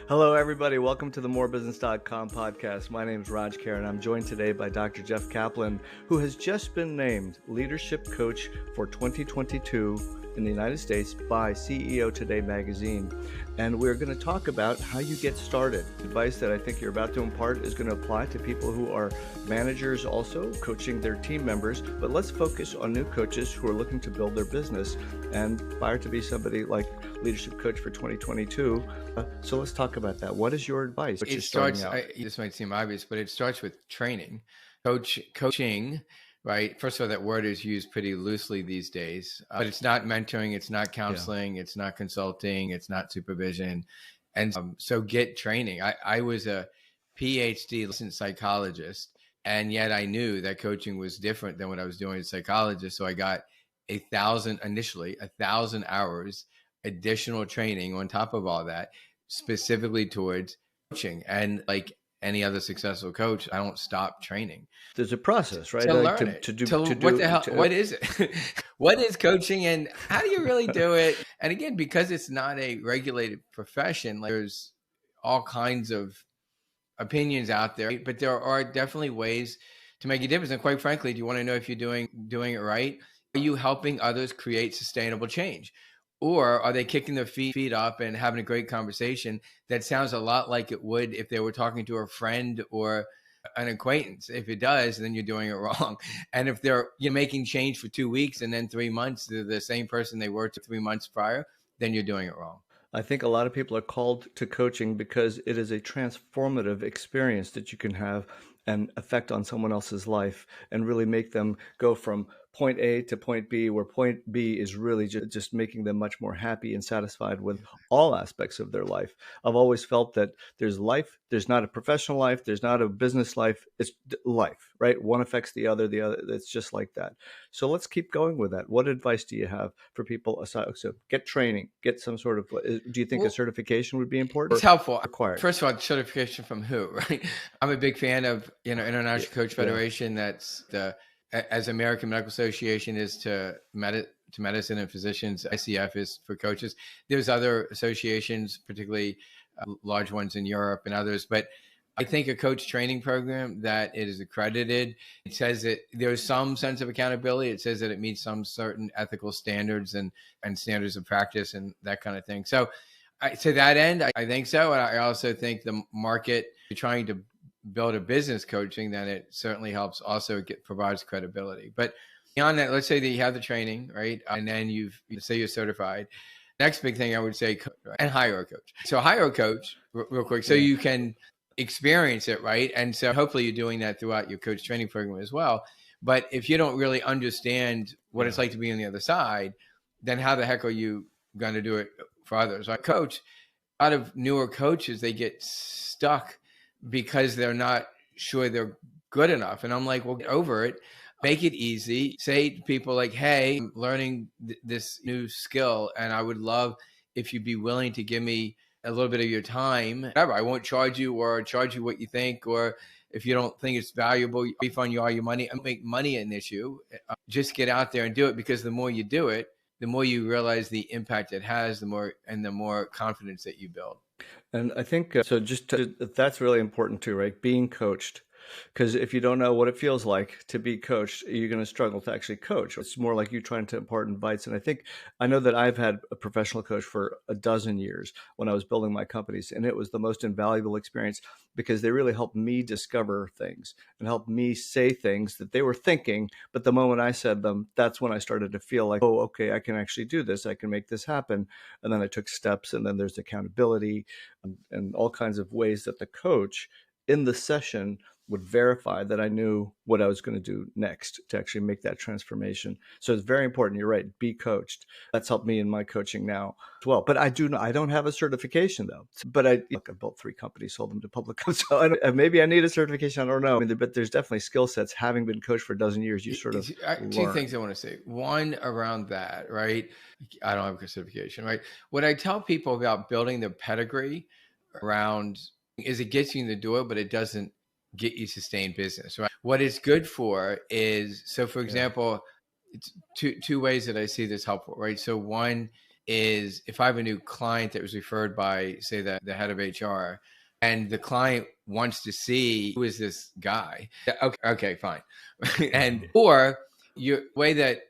Hello, everybody. Welcome to the morebusiness.com podcast. My name is Raj Khera, and I'm joined today by Dr. Jeff Kaplan, who has just been named Leadership Coach for 2022 in the United States by CEO Today magazine. And we're going to talk about how you get started. Advice that I think you're about to impart is going to apply to people who are managers also, coaching their team members. But let's focus on new coaches who are looking to build their business and aspire to be somebody like Leadership Coach for 2022. So let's talk about that. What is your advice? It starts, this might seem obvious, but it starts with training. Coaching, right? First of all, that word is used pretty loosely these days, but it's not mentoring, it's not counseling, it's not consulting, it's not supervision. And so get training. I was a PhD licensed psychologist, and yet I knew that coaching was different than what I was doing as a psychologist. So I got 1,000 hours additional training on top of all that, specifically towards coaching. And like any other successful coach, I don't stop training. There's a process, right? To learn it. What is it? What is coaching, and how do you really do it? And again, because it's not a regulated profession, like there's all kinds of opinions out there, but there are definitely ways to make a difference. And quite frankly, do you want to know if you're doing it right? Are you helping others create sustainable change? Or are they kicking their feet up and having a great conversation that sounds a lot like it would if they were talking to a friend or an acquaintance? If it does, then you're doing it wrong. And if you're making change for 2 weeks and then 3 months, they're the same person they were 3 months prior, then you're doing it wrong. I think a lot of people are called to coaching because it is a transformative experience that you can have and affect on someone else's life and really make them go from point A to point B, where point B is really just making them much more happy and satisfied with all aspects of their life. I've always felt that there's life, there's not a professional life, there's not a business life, it's life, right? One affects the other, it's just like that. So let's keep going with that. What advice do you have for people aside? So get training, get some sort of, do you think a certification would be important? It's helpful. Required? First of all, certification from who, right? I'm a big fan of, International Coach Federation. That's as American Medical Association is to medicine and physicians, ICF is for coaches. There's other associations, particularly large ones in Europe and others. But I think a coach training program that it is accredited, it says that there's some sense of accountability. It says that it meets some certain ethical standards and standards of practice and that kind of thing. So to that end, I think so. And I also think the market, you're trying to build a business coaching, then it certainly helps also provides credibility. But beyond that, let's say that you have the training, right? And then say you're certified. Next big thing I would say, and hire a coach. So hire a coach real quick so you can experience it, right? And so hopefully you're doing that throughout your coach training program as well. But if you don't really understand what it's like to be on the other side, then how the heck are you going to do it for others? Like coach, a lot of newer coaches, they get stuck because they're not sure they're good enough. And I'm like, well, get over it. Make it easy. Say to people like, hey, I'm learning this new skill, and I would love if you'd be willing to give me a little bit of your time. Whatever. I won't charge you or charge you what you think, or if you don't think it's valuable, refund you all your money. I make money an issue. Just get out there and do it, because the more you do it, the more you realize the impact it has, the more confidence that you build. And I think, that's really important too, right? Being coached. Because if you don't know what it feels like to be coached, you're going to struggle to actually coach. It's more like you trying to impart advice. And I know that I've had a professional coach for a dozen years when I was building my companies, and it was the most invaluable experience because they really helped me discover things and helped me say things that they were thinking. But the moment I said them, that's when I started to feel like, oh, okay, I can actually do this. I can make this happen. And then I took steps, and then there's accountability and all kinds of ways that the coach in the session would verify that I knew what I was going to do next to actually make that transformation. So it's very important. You're right. Be coached. That's helped me in my coaching now as well. But I don't have a certification though. But I built 3 companies, sold them to public. So maybe I need a certification. I don't know. But there's definitely skill sets. Having been coached for a dozen years, you sort of two things I want to say. One around that, right? I don't have a certification, right? What I tell people about building the pedigree around is it gets you in the door, but it doesn't get you sustained business, right? What it's good for is, so for example, it's two ways that I see this helpful, right? So one is if I have a new client that was referred by, say, the head of HR, and the client wants to see who is this guy. Okay, fine. And or your way that,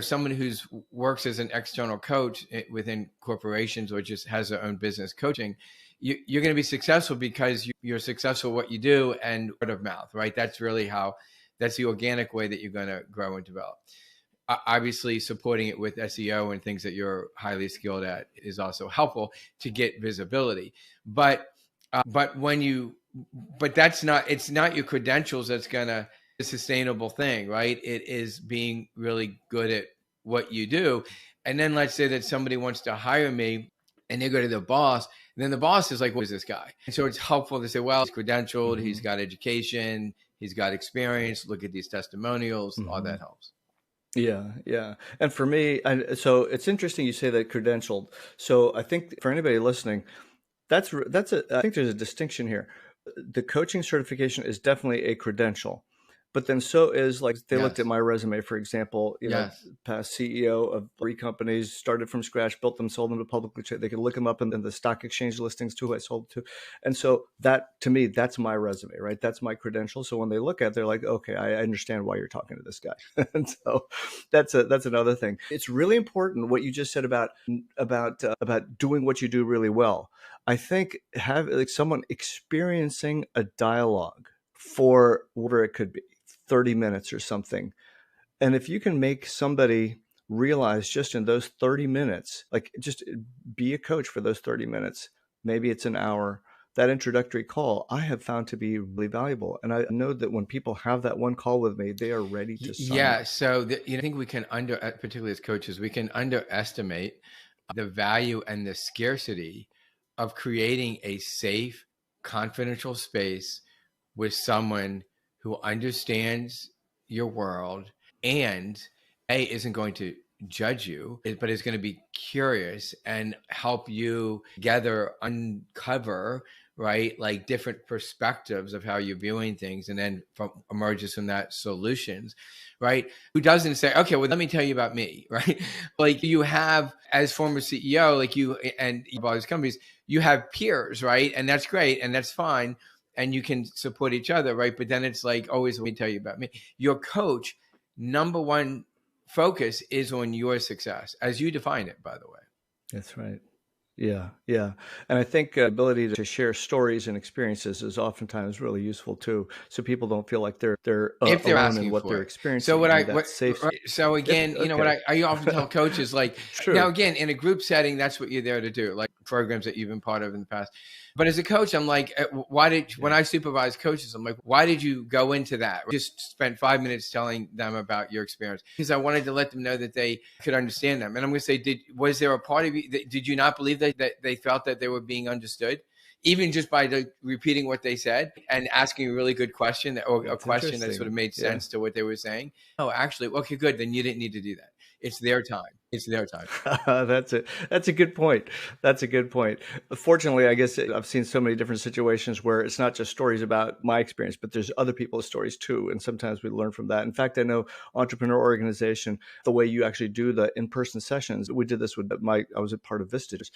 someone who's works as an external coach within corporations or just has their own business coaching, you're going to be successful because you're successful at what you do and word of mouth, right? That's really that's the organic way that you're going to grow and develop. Obviously, supporting it with SEO and things that you're highly skilled at is also helpful to get visibility. But that's not, it's not your credentials that's going to a sustainable thing, right? It is being really good at what you do. And then let's say that somebody wants to hire me and they go to the boss, and then the boss is like, what is this guy? And so it's helpful to say, well, he's credentialed, he's got education, he's got experience, look at these testimonials, all that helps. Yeah. And for me, so it's interesting you say that credentialed. So I think for anybody listening, I think there's a distinction here. The coaching certification is definitely a credential, but then so is, like, they looked at my resume, for example, past CEO of 3 companies, started from scratch, built them, sold them to publicly traded. They could look them up in the stock exchange listings too, who I sold to. And so that, to me, that's my resume, right? That's my credential. So when they look at it, they're like, okay, I understand why you're talking to this guy. And so that's another thing. It's really important what you just said about doing what you do really well. I think someone experiencing a dialogue for whatever it could be, 30 minutes or something. And if you can make somebody realize just in those 30 minutes, like, just be a coach for those 30 minutes, maybe it's an hour, that introductory call, I have found to be really valuable. And I know that when people have that one call with me, they are ready to sign. Yeah. So I think we can particularly as coaches, we can underestimate the value and the scarcity of creating a safe, confidential space with someone who understands your world and isn't going to judge you, but is going to be curious and help you together uncover, right, like different perspectives of how you're viewing things, and then emerges from that solutions, right? Who doesn't say, okay, well, let me tell you about me, right? Like, you have, as former CEO, like you and all these companies, you have peers, right? And that's great, and that's fine, and you can support each other, right? But then it's like, always, let me tell you about me. Your coach, number one focus is on your success, as you define it, by the way. That's right. Yeah. And I think ability to share stories and experiences is oftentimes really useful too, so people don't feel like they're if they're alone asking in what for they're it. experiencing. So again, what I often tell coaches, like, now again, in a group setting, that's what you're there to do, like programs that you've been part of in the past. But as a coach, I'm like, when I supervise coaches, I'm like, why did you go into that? Just spend 5 minutes telling them about your experience, because I wanted to let them know that they could understand them. And I'm going to say, was there a part of you did you not believe that they felt that they were being understood, even just by repeating what they said and asking a really good question, or a question that sort of made sense to what they were saying? Oh, actually, okay, good. Then you didn't need to do that. It's their time. It's their time. That's it. That's a good point. Fortunately, I guess I've seen so many different situations where it's not just stories about my experience, but there's other people's stories too. And sometimes we learn from that. In fact, I know Entrepreneur Organization, the way you actually do the in-person sessions, we did this with I was a part of Vistage.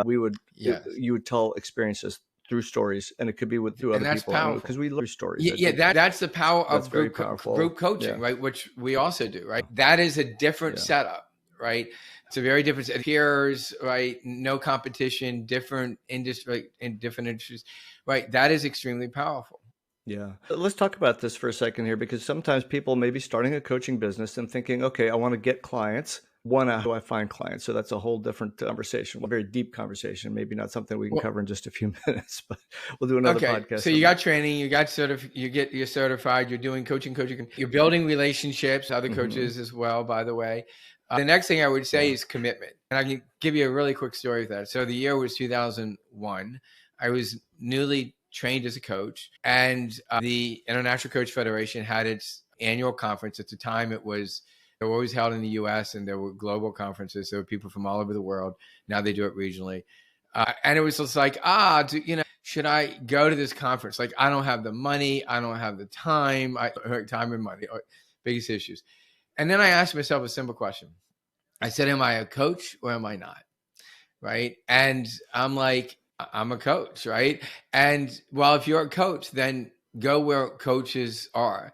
You would tell experiences through stories, and it could be through other people, because we learn stories. That's the power of group coaching, right? Which we also do, right? That is a different setup, right? It's a very different set of peers, right? No competition, different industry, in different industries, right? That is extremely powerful. Yeah. Let's talk about this for a second here, because sometimes people may be starting a coaching business and thinking, okay, I want to get clients. How do I find clients? So that's a whole different conversation, a very deep conversation, maybe not something we can cover in just a few minutes, but we'll do another podcast. So you got training, you're certified, you're doing coaching, you're building relationships, other coaches as well, by the way. The next thing I would say is commitment. And I can give you a really quick story of that. So the year was 2001. I was newly trained as a coach, and the International Coach Federation had its annual conference. At the time, they were always held in the US, and there were global conferences. There were people from all over the world. Now they do it regionally. And it was just like, should I go to this conference? Like, I don't have the money. I don't have the time. Time and money are biggest issues. And then I asked myself a simple question. I said, am I a coach or am I not? Right. And I'm like, I'm a coach. Right. And well, if you're a coach, then go where coaches are.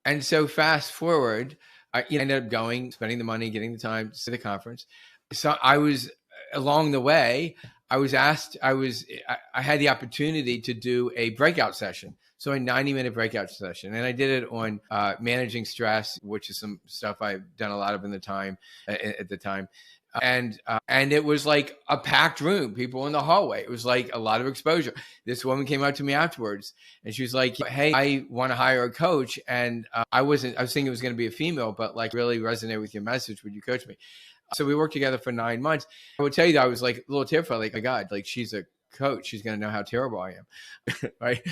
And so fast forward, I ended up going, spending the money, getting the time to the conference. So I was along the way, I was asked, I had the opportunity to do a breakout session. So a 90-minute breakout session. And I did it on managing stress, which is some stuff I've done a lot of at the time. And it was like a packed room, people in the hallway. It was like a lot of exposure. This woman came up to me afterwards and she was like, hey, I want to hire a coach. And I was thinking it was going to be a female, but like really resonate with your message. Would you coach me? So we worked together for 9 months. I would tell you that I was like a little terrified, like, oh my God, like she's a coach. She's going to know how terrible I am. Right.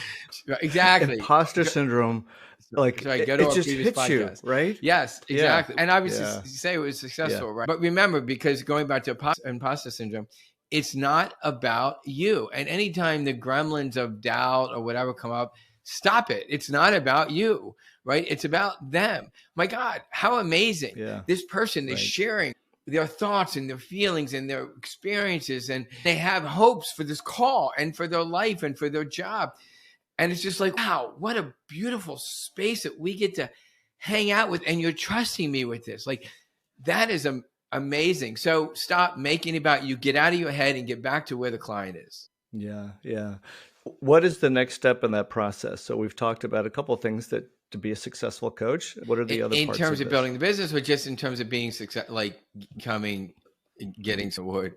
Exactly. Imposter syndrome. Like right, it just hits podcast. You, right? Yes, exactly. Yeah. And I was yeah. to say it was successful, right? But remember, because going back to imposter syndrome, it's not about you. And anytime the gremlins of doubt or whatever come up, stop it. It's not about you, right? It's about them. My God, how amazing. Yeah. This person is sharing their thoughts and their feelings and their experiences, and they have hopes for this call and for their life and for their job. And it's just like, wow, what a beautiful space that we get to hang out with. And you're trusting me with this. Like, that is amazing. So stop making it about you. Get out of your head and get back to where the client is. Yeah. Yeah. What is the next step in that process? So we've talked about a couple of things that to be a successful coach. What are the other parts? In terms of building the business, or just in terms of being success, like getting some word?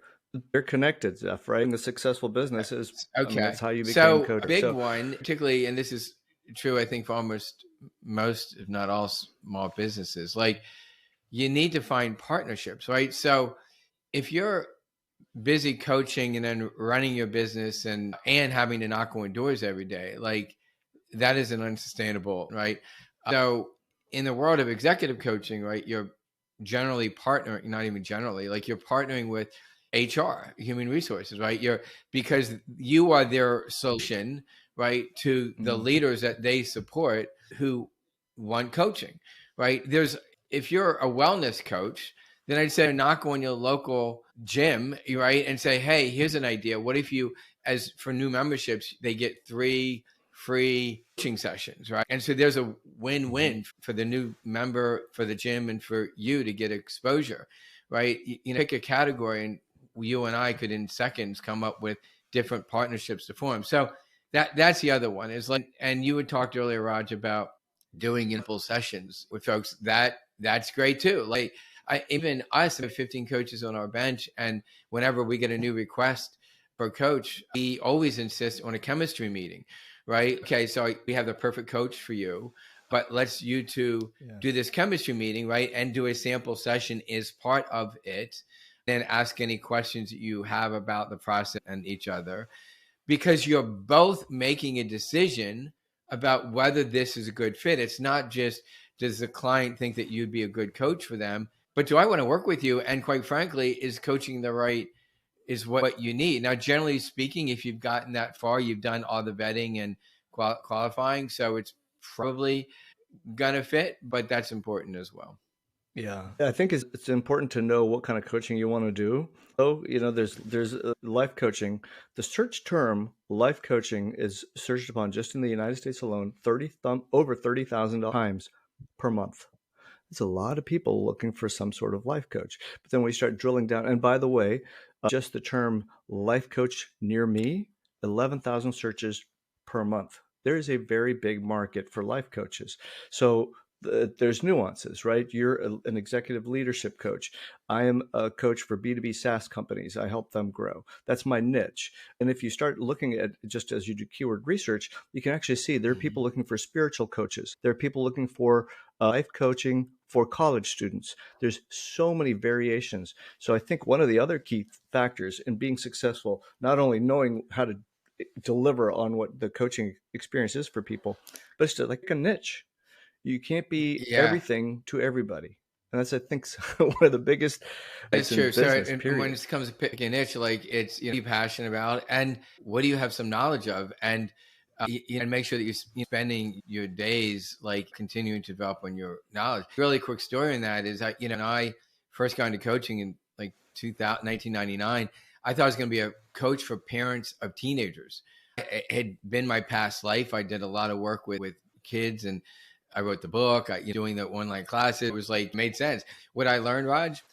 They're connected, Zeph, right? And the successful business is okay. That's how you become a coach. Big one, particularly, and this is true, I think, for almost most, if not all, small businesses. Like, you need to find partnerships, right? So, if you're busy coaching and then running your business and having to knock on doors every day, like that isn't unsustainable, right? So, in the world of executive coaching, right, you're generally partnering, not even generally, like you're partnering with HR, human resources, right? Because you are their solution, right, to the leaders that they support who want coaching, right? If you're a wellness coach, then I'd say knock on your local gym, right, and say, hey, here's an idea. What if you, as for new memberships, they get 3 free coaching sessions, right? And so there's a win-win for the new member, for the gym, and for you to get exposure, right? Pick a category, and you and I could in seconds come up with different partnerships to form. So that's the other one, is like, and you had talked earlier, Raj, about doing simple sessions with folks. That's great too. Like even us, we have 15 coaches on our bench, and whenever we get a new request for a coach, we always insist on a chemistry meeting, right? Okay, so we have the perfect coach for you, but let's you two do this chemistry meeting, right? And do a sample session is part of it. Then ask any questions that you have about the process and each other, because you're both making a decision about whether this is a good fit. It's not just, does the client think that you'd be a good coach for them, but do I want to work with you? And quite frankly, is coaching is what you need? Now, generally speaking, if you've gotten that far, you've done all the vetting and qualifying, so it's probably gonna fit, but that's important as well. Yeah, I think it's important to know what kind of coaching you want to do. So, there's life coaching. The search term life coaching is searched upon just in the United States alone over 30,000 times per month. It's a lot of people looking for some sort of life coach. But then we start drilling down. And by the way, just the term life coach near me, 11,000 searches per month. There is a very big market for life coaches. So there's nuances, right? You're an executive leadership coach. I am a coach for B2B SaaS companies. I help them grow. That's my niche. And if you start looking at, just as you do keyword research, you can actually see there are people looking for spiritual coaches. There are people looking for life coaching for college students. There's so many variations. So I think one of the other key factors in being successful, not only knowing how to deliver on what the coaching experience is for people, but it's like a niche. You can't be everything to everybody. And that's, I think, one of the biggest. It's true. Business, so when it comes to picking a niche, like it's, be passionate about, and what do you have some knowledge of? And make sure that you're spending your days like continuing to develop on your knowledge. Really quick story on that is, I first got into coaching in like 1999, I thought I was going to be a coach for parents of teenagers. It had been my past life. I did a lot of work with kids, and I wrote the book, doing the online classes. It was like, made sense. What I learned, Raj,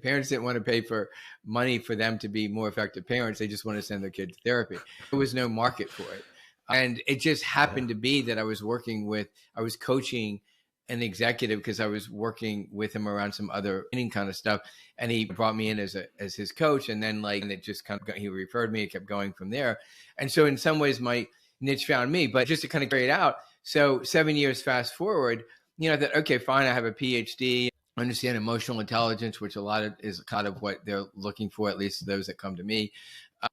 parents didn't want to pay for money for them to be more effective parents. They just wanted to send their kids to therapy. There was no market for it. And it just happened to be that I was coaching an executive because I was working with him around some other kind of stuff. And he brought me in as his coach. And then and it just kind of he referred me. It kept going from there. And so in some ways my niche found me, but just to kind of carry it out. So 7 years fast forward, I thought, okay, fine. I have a PhD, understand emotional intelligence, which a lot of is kind of what they're looking for, at least those that come to me.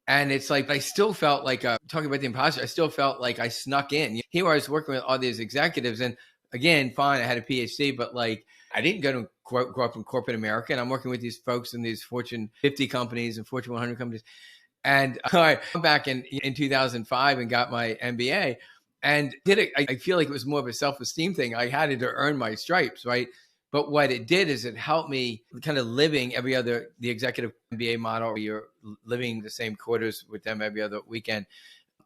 And it's like, I still felt like, talking about the imposter, I still felt like I snuck in. Here I was working with all these executives, and again, fine, I had a PhD, but I didn't grow up in corporate America, and I'm working with these folks in these Fortune 50 companies and Fortune 100 companies. And I went back in 2005 and got my MBA and did it. I feel like it was more of a self-esteem thing. I had to earn my stripes, right? But what it did is it helped me kind of living the executive MBA model, where you're living the same quarters with them every other weekend.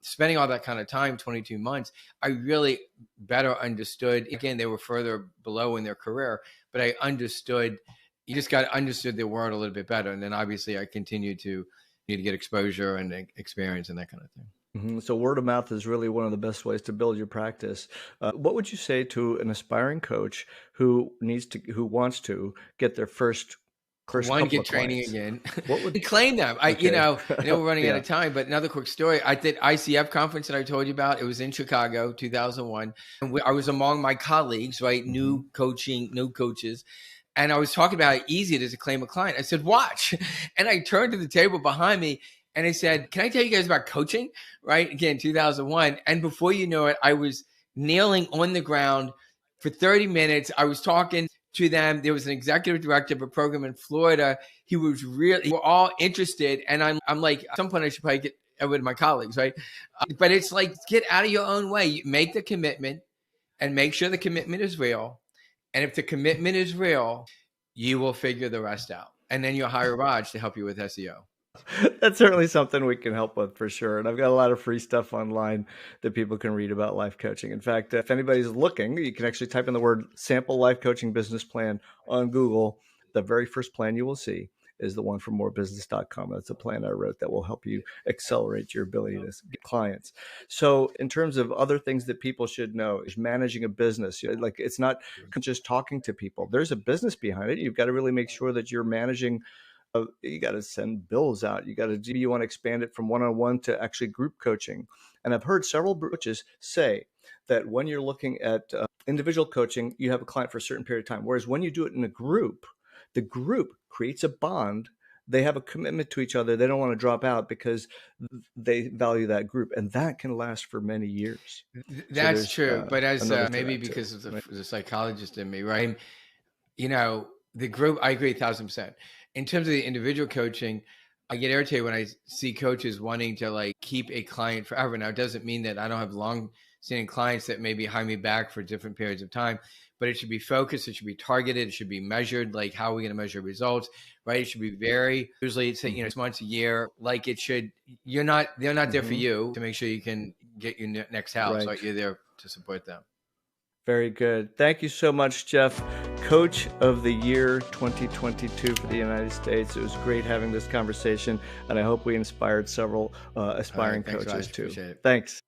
Spending all that kind of time, 22 months, I really better understood. Again, they were further below in their career, but I understood. You just understood the world a little bit better. And then obviously I continued to get exposure and experience and that kind of thing. Mm-hmm. So word of mouth is really one of the best ways to build your practice. What would you say to an aspiring coach who wants to get their first get training again? What would claim them? Okay. I know we're running out of time, but another quick story. I did ICF conference that I told you about. It was in Chicago, 2001. And I was among my colleagues, right? New coaches. And I was talking about how easy it is to claim a client. I said, watch. And I turned to the table behind me and I said, can I tell you guys about coaching? Right? Again, 2001. And before you know it, I was kneeling on the ground for 30 minutes. I was talking to them. There was an executive director of a program in Florida. He was we were all interested. And I'm like, at some point I should probably get with my colleagues, right? But it's like, get out of your own way. You make the commitment and make sure the commitment is real. And if the commitment is real, you will figure the rest out. And then you'll hire Raj to help you with SEO. That's certainly something we can help with for sure. And I've got a lot of free stuff online that people can read about life coaching. In fact, if anybody's looking, you can actually type in the word sample life coaching business plan on Google. The very first plan you will see is the one from morebusiness.com. That's a plan I wrote that will help you accelerate your ability to get clients. So in terms of other things that people should know is managing a business. Like, it's not just talking to people. There's a business behind it. You've got to really make sure that you're managing. You got to send bills out. You want to expand it from one-on-one to actually group coaching. And I've heard several coaches say that when you're looking at individual coaching, you have a client for a certain period of time. Whereas when you do it in a group, the group creates a bond. They have a commitment to each other. They don't want to drop out because they value that group. And that can last for many years. That's true. But as maybe because of the psychologist in me, right? The group, I agree 1,000%. In terms of the individual coaching, I get irritated when I see coaches wanting to keep a client forever. Now, it doesn't mean that I don't have long-standing clients that maybe hire me back for different periods of time, but it should be focused. It should be targeted. It should be measured. Like, how are we going to measure results, right? It should be usually it's 6 months, a year. Like, it should, they're not there for you to make sure you can get your next house. Right. Like, you're there to support them. Very good. Thank you so much, Jeff. Coach of the Year 2022 for the United States. It was great having this conversation, and I hope we inspired several aspiring coaches too. Thanks.